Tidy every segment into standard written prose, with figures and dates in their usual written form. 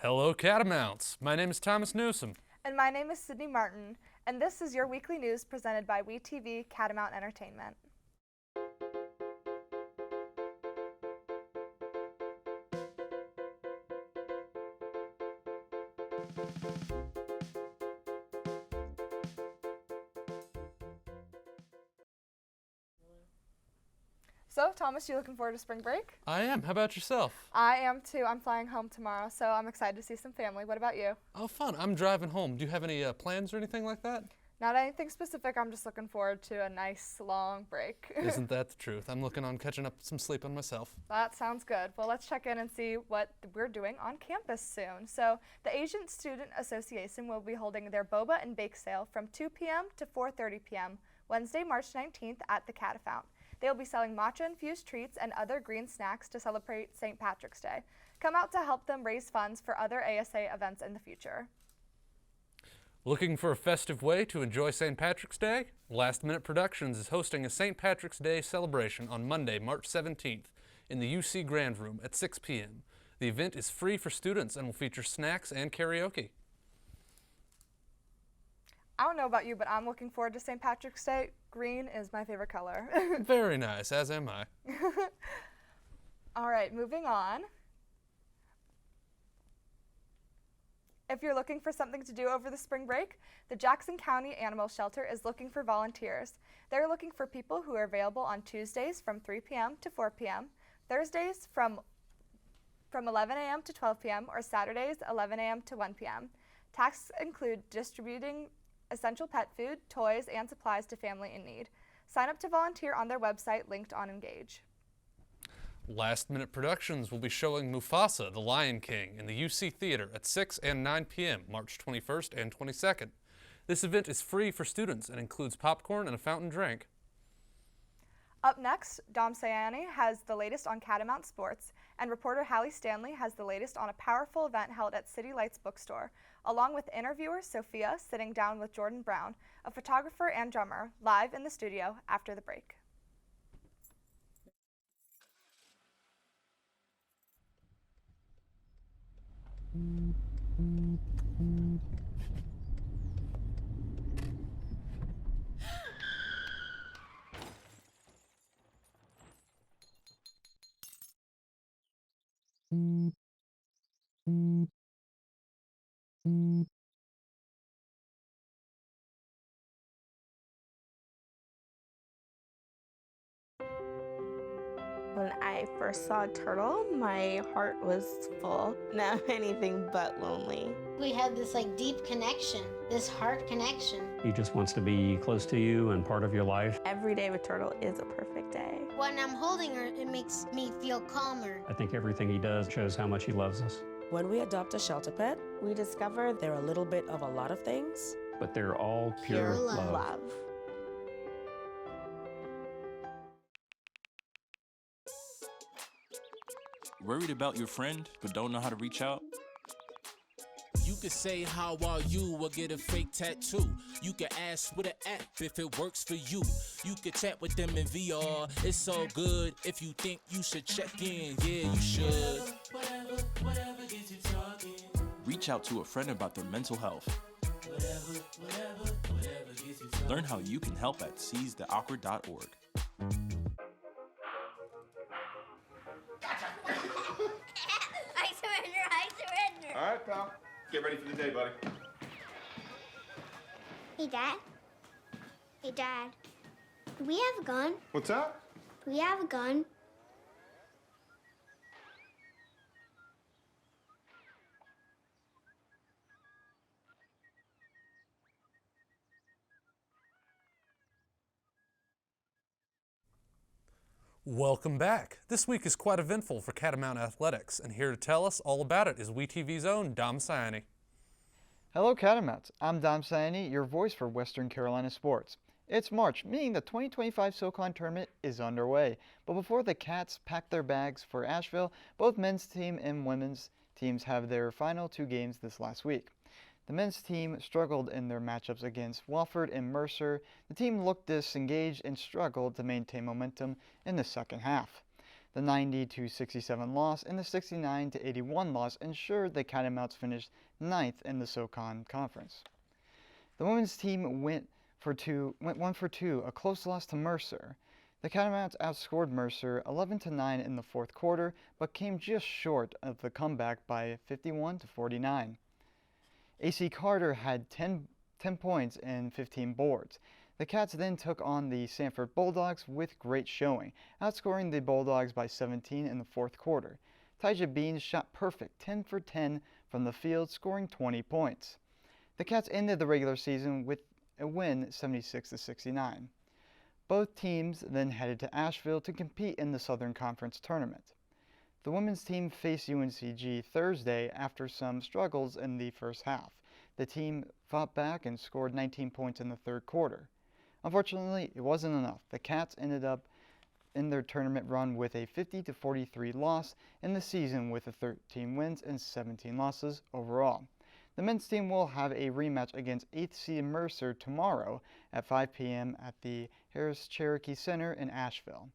Hello, Catamounts. My name is Thomas Newsom. And my name is Sydney Martin, and this is your weekly news presented by WeTV Catamount Entertainment. So, Thomas, you looking forward to spring break? I am. How about yourself? I am too. I'm flying home tomorrow, so I'm excited to see some family. What about you? Oh, fun. I'm driving home. Do you have any plans or anything like that? Not anything specific. I'm just looking forward to a nice long break. Isn't that the truth? I'm looking on catching up some sleep on myself. That sounds good. Well, let's check in and see what we're doing on campus soon. So, the Asian Student Association will be holding their boba and bake sale from 2 p.m. to 4:30 p.m. Wednesday, March 19th at the Catafount. They will be selling matcha-infused treats and other green snacks to celebrate St. Patrick's Day. Come out to help them raise funds for other ASA events in the future. Looking for a festive way to enjoy St. Patrick's Day? Last Minute Productions is hosting a St. Patrick's Day celebration on Monday, March 17th in the UC Grand Room at 6 p.m. The event is free for students and will feature snacks and karaoke. I don't know about you, but I'm looking forward to St. Patrick's Day. Green is my favorite color. Very nice, as am I. All right, moving on. If you're looking for something to do over the spring break, the Jackson County Animal Shelter is looking for volunteers. They're looking for people who are available on Tuesdays from 3 p.m. to 4 p.m., Thursdays from 11 a.m. to 12 p.m., or Saturdays 11 a.m. to 1 p.m. Tasks include distributing essential pet food, toys, and supplies to family in need. Sign up to volunteer on their website linked on Engage. Last Minute Productions will be showing Mufasa, the Lion King, in the UC Theater at 6 and 9 p.m., March 21st and 22nd. This event is free for students and includes popcorn and a fountain drink. Up next, Dom Sayani has the latest on Catamount sports, and reporter Hallie Stanley has the latest on a powerful event held at City Lights Bookstore, along with interviewer Sophia sitting down with Jordan Brown, a photographer and drummer, live in the studio after the break. When I first saw a turtle, my heart was full. Now anything but lonely. We had this deep connection, this heart connection. He just wants to be close to you and part of your life. Every day with turtle is a perfect day. When I'm holding her, it makes me feel calmer. I think everything he does shows how much he loves us. When we adopt a shelter pet, we discover they're a little bit of a lot of things. But they're all pure love. Worried about your friend, but don't know how to reach out? You could say, how are you, or get a fake tattoo. You could ask with an app if it works for you. You could chat with them in VR, it's all good. If you think you should check in, yeah, you should. Whatever gets you talking. Reach out to a friend about their mental health. Whatever gets you talking. Learn how you can help at seizetheawkward.org. I surrender. All right, pal. Get ready for the day, buddy. Hey, Dad. Hey, Dad. Do we have a gun? What's up? Do we have a gun? Welcome back. This week is quite eventful for Catamount Athletics, and here to tell us all about it is WeTV's own Dom Sayani. Hello Catamounts, I'm Dom Sayani, your voice for Western Carolina sports. It's March, meaning the 2025 SoCon tournament is underway. But before the Cats pack their bags for Asheville, both men's team and women's teams have their final two games this last week. The men's team struggled in their matchups against Wofford and Mercer. The team looked disengaged and struggled to maintain momentum in the second half. The 90-67 loss and the 69-81 loss ensured the Catamounts finished 9th in the SoCon Conference. The women's team went 1 for 2, a close loss to Mercer. The Catamounts outscored Mercer 11-9 in the fourth quarter, but came just short of the comeback by 51-49. AC Carter had 10 points and 15 boards. The Cats then took on the Sanford Bulldogs with great showing, outscoring the Bulldogs by 17 in the fourth quarter. Tyja Beans shot perfect 10 for 10 from the field, scoring 20 points. The Cats ended the regular season with a win 76-69. Both teams then headed to Asheville to compete in the Southern Conference tournament. The women's team faced UNCG Thursday after some struggles in the first half. The team fought back and scored 19 points in the third quarter. Unfortunately, it wasn't enough. The Cats ended up in their tournament run with a 50-43 loss in the season with 13 wins and 17 losses overall. The men's team will have a rematch against 8th seed Mercer tomorrow at 5 p.m. at the Harris Cherokee Center in Asheville.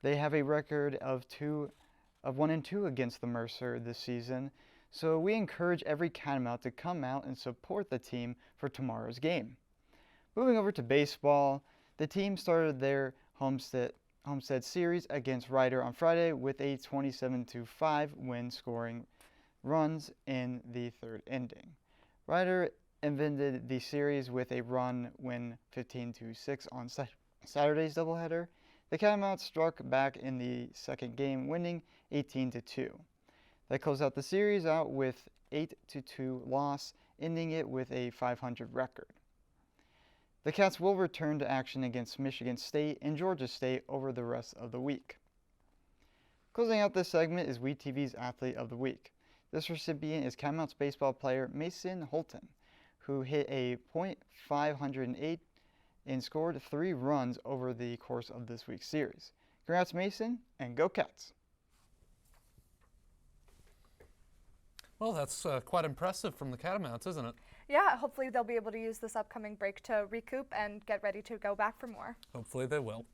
They have a record of 1-2 against the Mercer this season, so we encourage every Catamount to come out and support the team for tomorrow's game. Moving over to baseball, the team started their Homestead series against Ryder on Friday with a 27-5 win, scoring runs in the third inning. Ryder ended the series with a run-win 15-6 on Saturday's doubleheader. The Catamounts struck back in the second game, winning 18-2. They closed out the series out with 8-2 loss, ending it with a .500 record. The Cats will return to action against Michigan State and Georgia State over the rest of the week. Closing out this segment is WeTV's Athlete of the Week. This recipient is Catamounts baseball player Mason Holton, who hit a .508 and scored 3 runs over the course of this week's series. Congrats, Mason, and go Cats! Well, that's quite impressive from the Catamounts, isn't it? Yeah, hopefully they'll be able to use this upcoming break to recoup and get ready to go back for more. Hopefully they will.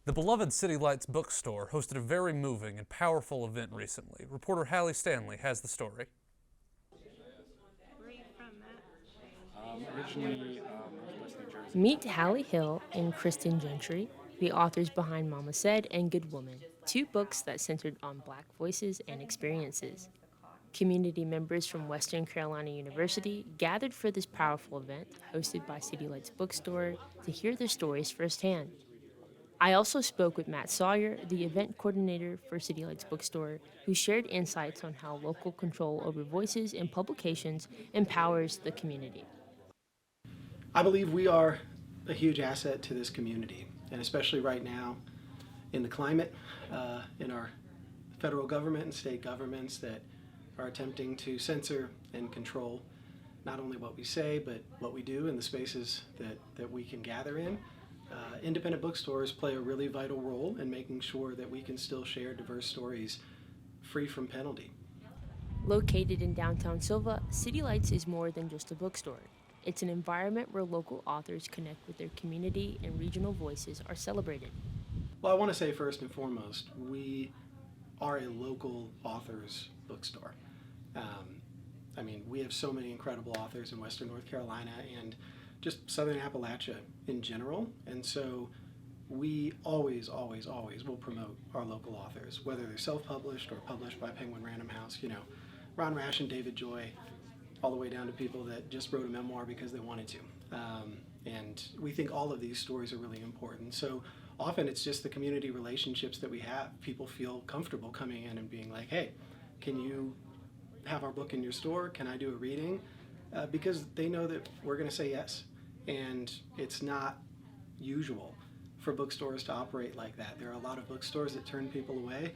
The beloved City Lights bookstore hosted a very moving and powerful event recently. Reporter Hallie Stanley has the story. Meet Hallie Hill and Kristen Gentry, the authors behind Mama Said and Good Woman, 2 books that centered on Black voices and experiences. Community members from Western Carolina University gathered for this powerful event hosted by City Lights Bookstore to hear their stories firsthand. I also spoke with Matt Sawyer, the event coordinator for City Lights Bookstore, who shared insights on how local control over voices and publications empowers the community. I believe we are a huge asset to this community, and especially right now in the climate, in our federal government and state governments that are attempting to censor and control not only what we say, but what we do in the spaces that we can gather in. Independent bookstores play a really vital role in making sure that we can still share diverse stories free from penalty. Located in downtown Silva, City Lights is more than just a bookstore. It's an environment where local authors connect with their community and regional voices are celebrated. Well, I want to say first and foremost, we are a local authors bookstore. We have so many incredible authors in Western North Carolina and just Southern Appalachia in general, and so we always will promote our local authors, whether they're self-published or published by Penguin Random House. You know, Ron Rash and David Joy, all the way down to people that just wrote a memoir because they wanted to. And we think all of these stories are really important. So often it's just the community relationships that we have. People feel comfortable coming in and being like, hey, can you have our book in your store? Can I do a reading? Because they know that we're going to say yes. And it's not usual for bookstores to operate like that. There are a lot of bookstores that turn people away,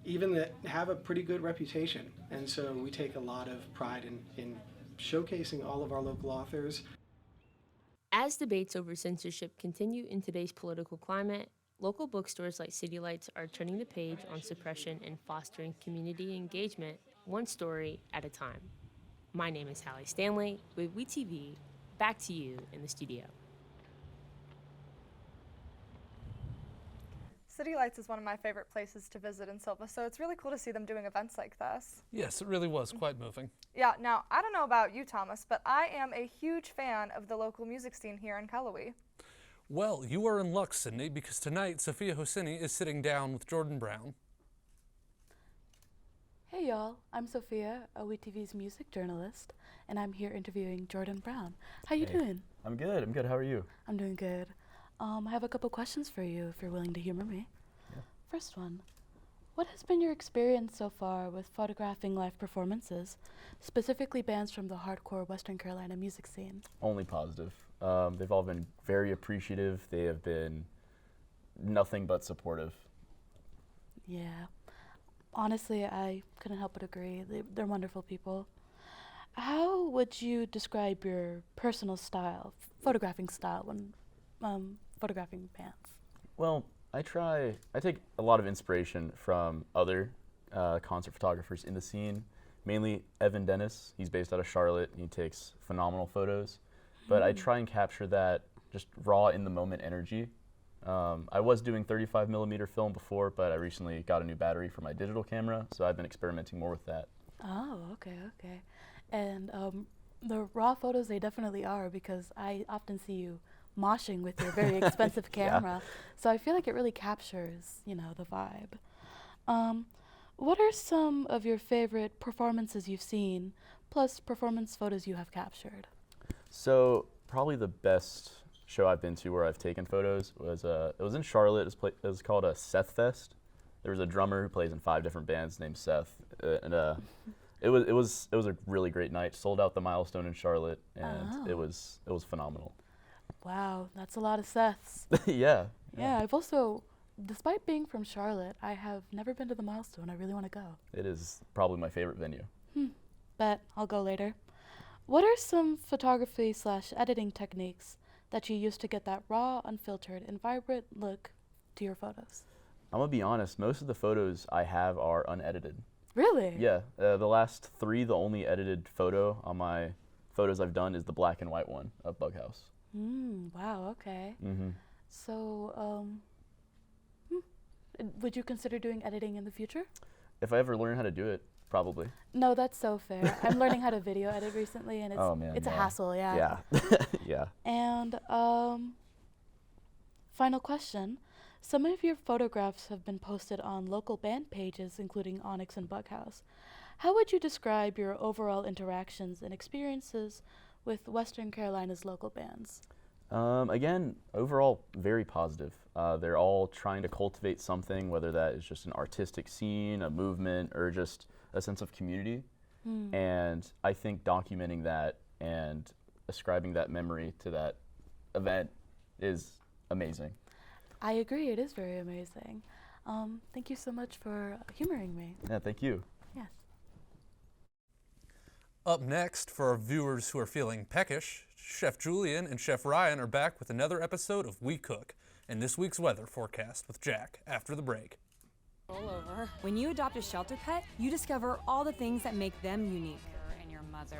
even that have a pretty good reputation. And so we take a lot of pride in showcasing all of our local authors. As debates over censorship continue in today's political climate, local bookstores like City Lights are turning the page on suppression and fostering community engagement, one story at a time. My name is Hallie Stanley with WeTV. Back to you in the studio. City Lights is one of my favorite places to visit in Silva, so it's really cool to see them doing events like this. Yes, it really was quite moving. Yeah, now, I don't know about you, Thomas, but I am a huge fan of the local music scene here in Cullowhee. Well, you are in luck, Sydney, because tonight Sophia Hosini is sitting down with Jordan Brown. Hey y'all, I'm Sophia, a WeTV's music journalist, and I'm here interviewing Jordan Brown. How you doing? I'm good. How are you? I'm doing good. I have a couple questions for you if you're willing to humor me. Yeah. First one, what has been your experience so far with photographing live performances, specifically bands from the hardcore Western Carolina music scene? Only positive. They've all been very appreciative. They have been nothing but supportive. Yeah. Honestly, I couldn't help but agree. They're wonderful people. How would you describe your personal style, photographing style, when photographing bands? Well, I take a lot of inspiration from other concert photographers in the scene, mainly Evan Dennis. He's based out of Charlotte. He takes phenomenal photos. But I try and capture that just raw in the moment energy. I was doing 35 millimeter film before, but I recently got a new battery for my digital camera, so I've been experimenting more with that. Oh, okay. And the raw photos, they definitely are, because I often see you moshing with your very expensive camera. So I feel like it really captures, the vibe. What are some of your favorite performances you've seen, plus performance photos you have captured? So probably the best show I've been to where I've taken photos was it was in Charlotte. It was called a Seth Fest. There was a drummer who plays in 5 different bands named Seth, and it was a really great night. Sold out the Milestone in Charlotte, and it was phenomenal. Wow, that's a lot of Seths. Yeah. I've also, despite being from Charlotte, I have never been to the Milestone. I really want to go. It is probably my favorite venue. Bet I'll go later. What are some photography/editing techniques that you use to get that raw, unfiltered, and vibrant look to your photos? I'm gonna be honest, most of the photos I have are unedited. Really? Yeah, the last 3, the only edited photo on my photos I've done is the black and white one of Bughouse. Wow, okay. Mm-hmm. So, would you consider doing editing in the future? If I ever learn how to do it, probably. No, that's so fair. I'm learning how to video edit recently, and it's a hassle, yeah. Yeah. And final question. Some of your photographs have been posted on local band pages, including Onyx and Bughouse. How would you describe your overall interactions and experiences with Western Carolina's local bands? Again, overall, very positive. They're all trying to cultivate something, whether that is just an artistic scene, a movement, or just a sense of community. And I think documenting that and ascribing that memory to that event is amazing. I agree, it is very amazing. Thank you so much for humoring me. Yeah, thank you. Yes. Up next, for our viewers who are feeling peckish, Chef Julian and Chef Ryan are back with another episode of We Cook and this week's weather forecast with Jack after the break. All over. When you adopt a shelter pet, you discover all the things that make them unique. And your mother.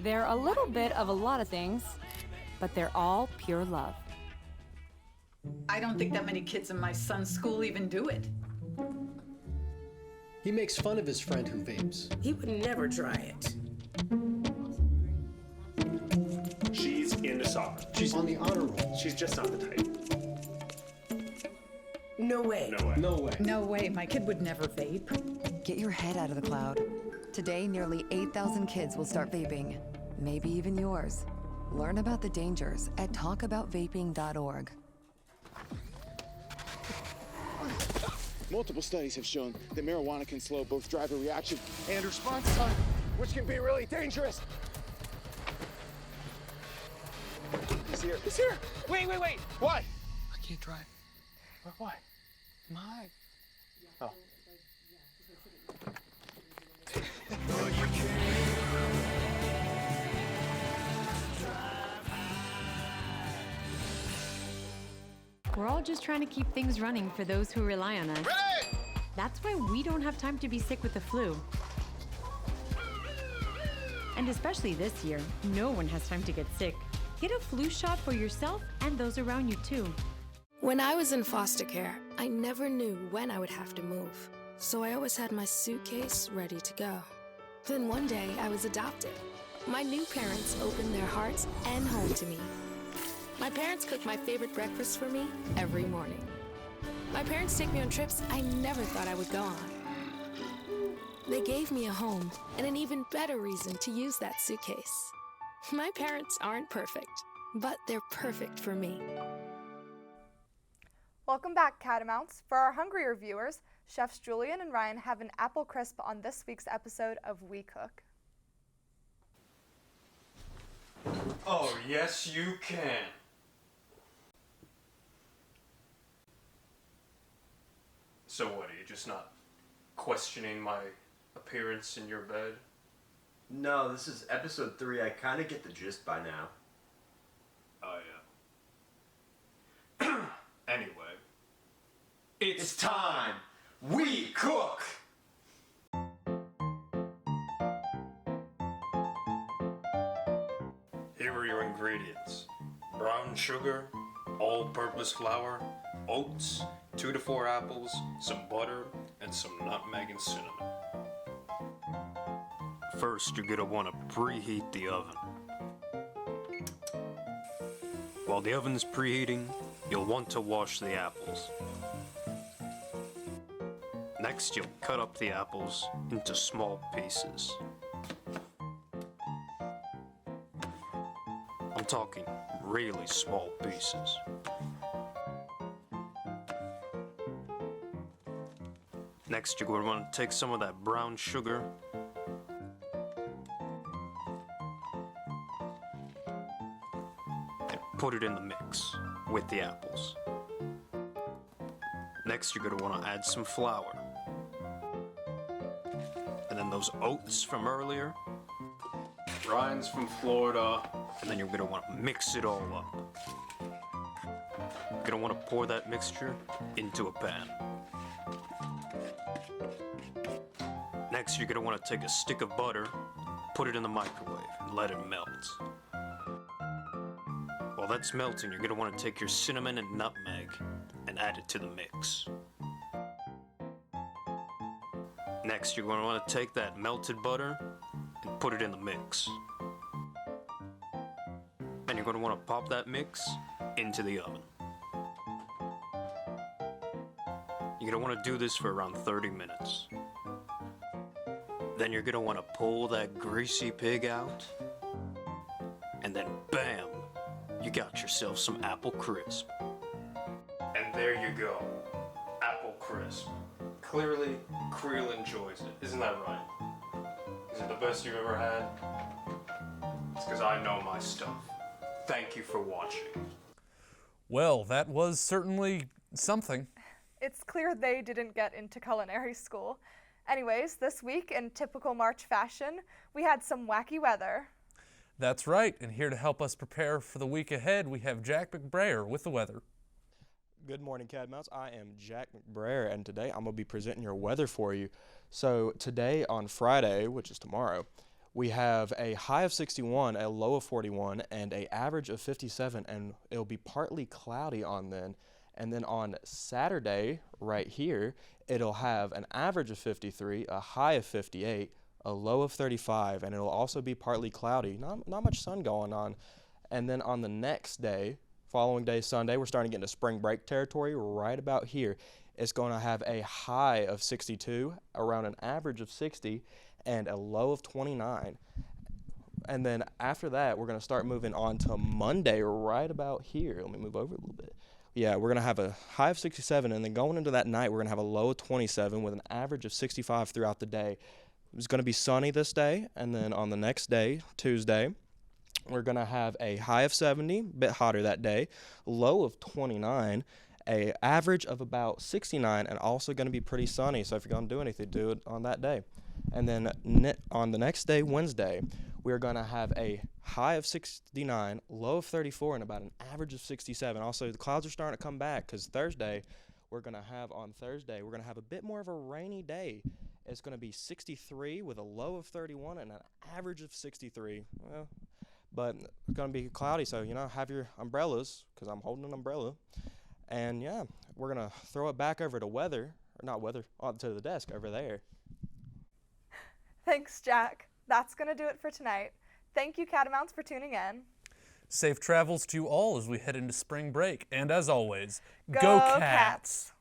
They're a little bit of a lot of things, but they're all pure love. I don't think that many kids in my son's school even do it. He makes fun of his friend who vapes. He would never try it. She's into soccer. She's on the honor roll. She's just not the type. No way. No way. No way. No way, my kid would never vape. Get your head out of the cloud. Today, nearly 8,000 kids will start vaping. Maybe even yours. Learn about the dangers at talkaboutvaping.org. Multiple studies have shown that marijuana can slow both driver reaction and response time, which can be really dangerous. He's here. He's here. Wait. What? I can't drive. Why? My. Oh. We're all just trying to keep things running for those who rely on us. Ready? That's why we don't have time to be sick with the flu. And especially this year, no one has time to get sick. Get a flu shot for yourself and those around you, too. When I was in foster care, I never knew when I would have to move, so I always had my suitcase ready to go. Then one day, I was adopted. My new parents opened their hearts and home to me. My parents cook my favorite breakfast for me every morning. My parents take me on trips I never thought I would go on. They gave me a home and an even better reason to use that suitcase. My parents aren't perfect, but they're perfect for me. Welcome back, Catamounts. For our hungrier viewers, Chefs Julian and Ryan have an apple crisp on this week's episode of We Cook. Oh, yes, you can. So what, are you just not questioning my appearance in your bed? No, this is episode 3. I kind of get the gist by now. Oh, yeah. Anyway. It's time! We cook! Here are your ingredients. Brown sugar, all-purpose flour, oats, 2 to 4 apples, some butter, and some nutmeg and cinnamon. First, you're gonna want to preheat the oven. While the oven's preheating, you'll want to wash the apples. Next, you'll cut up the apples into small pieces. I'm talking really small pieces. Next, you're going to want to take some of that brown sugar and put it in the mix with the apples. Next, you're going to want to add some flour. And then those oats from earlier, Ryan's from Florida, and then you're going to want to mix it all up. You're going to want to pour that mixture into a pan. Next, you're going to want to take a stick of butter, put it in the microwave, and let it melt. While that's melting, you're going to want to take your cinnamon and nutmeg and add it to the mix. Next, you're going to want to take that melted butter and put it in the mix. And you're going to want to pop that mix into the oven. You're going to want to do this for around 30 minutes. Then you're going to want to pull that greasy pig out. And then bam, you got yourself some apple crisp. And there you go, apple crisp. Clearly, Creel enjoys it. Isn't that right? Is it the best you've ever had? It's because I know my stuff. Thank you for watching. Well, that was certainly something. It's clear they didn't get into culinary school. Anyways, this week, in typical March fashion, we had some wacky weather. That's right, and here to help us prepare for the week ahead, we have Jack McBrayer with the weather. Good morning, Cadmounts. I am Jack McBrayer, and today I'm going to be presenting your weather for you. So today on Friday, which is tomorrow, we have a high of 61, a low of 41, and an average of 57, and it'll be partly cloudy on then. And then on Saturday, right here, it'll have an average of 53, a high of 58, a low of 35, and it'll also be partly cloudy. Not much sun going on. And then on the next day, following day, Sunday, we're starting to get into spring break territory right about here. It's going to have a high of 62, around an average of 60, and a low of 29. And then after that, we're going to start moving on to Monday right about here. Let me move over a little bit. Yeah, we're going to have a high of 67, and then going into that night, we're going to have a low of 27 with an average of 65 throughout the day. It's going to be sunny this day, and then on the next day, Tuesday, we're going to have a high of 70, a bit hotter that day, low of 29, a average of about 69, and also going to be pretty sunny. So if you're going to do anything, do it on that day. And then on the next day, Wednesday, we're going to have a high of 69, low of 34, and about an average of 67. Also, the clouds are starting to come back because we're going to have a bit more of a rainy day. It's going to be 63 with a low of 31 and an average of 63. Well, but it's going to be cloudy, so, have your umbrellas, because I'm holding an umbrella. And, yeah, we're going to throw it back over to to the desk over there. Thanks, Jack. That's going to do it for tonight. Thank you, Catamounts, for tuning in. Safe travels to you all as we head into spring break. And as always, Go Cats!